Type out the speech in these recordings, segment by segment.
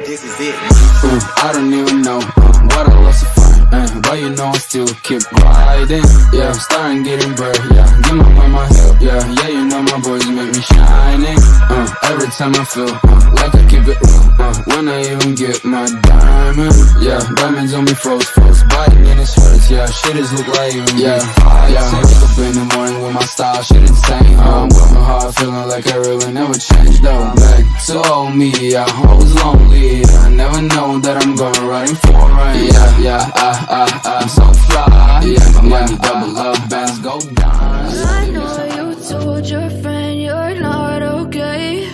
This is it. I don't even know what I lost to find, but you know I still keep riding. Yeah, I'm starting getting bread. Yeah, give my mama help. Yeah, you know my boys make me shining. Every time I feel like I keep it real. When I even get my diamond. Yeah, diamonds on me froze, biting in his hurts. Yeah, shit is look like you. Yeah. Wake up in the morning with my style, shit insane. With my heart feeling like I really never changed though. Back to old me, yeah, I was lonely. I never know that I'm gonna riding for it. I'm so fly. Yeah, my money double up, bands go down. I know you told your friend you're not okay,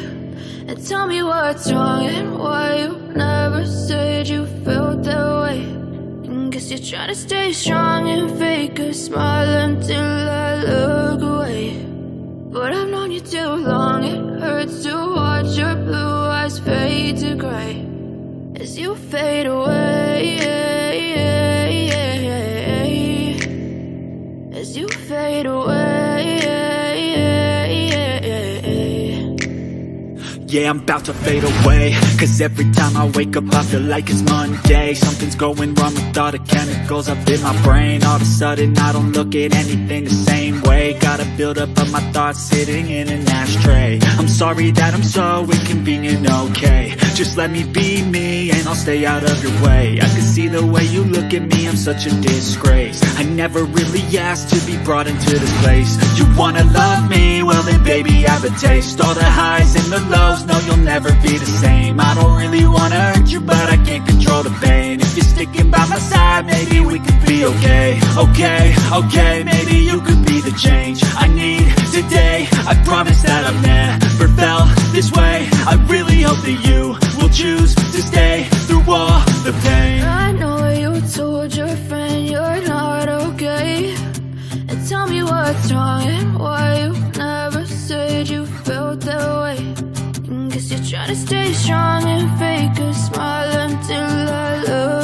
and tell me what's wrong and why you never said you felt that way. And guess you're trying to stay strong and fake a smile until I look away. But I've known you too long, it hurts to watch your blue eyes fade to gray as you fade away, as you fade away. Yeah, I'm about to fade away, cause every time I wake up I feel like it's Monday. Something's going wrong with all the chemicals up in my brain. All of a sudden I don't look at anything the same way. Got a build up of my thoughts sitting in an ashtray. I'm sorry that I'm so inconvenient, okay. Just let me be me and I'll stay out of your way. I can see the way you look at me, I'm such a disgrace. I never really asked to be brought into this place. You wanna love me? Well then baby I have a taste. All the highs and the lows, no you'll never be the same. I don't really wanna hurt you but I can't control the pain. If you're sticking by my side maybe we could be okay. Okay, maybe you could be the change I need today. I promise that I've never felt this way. I really hope that you will choose to stay through all the pain. I know you told your friend you're not okay, and tell me what's wrong and why you never said you felt that way. And guess you're trying to stay strong and fake a smile until I look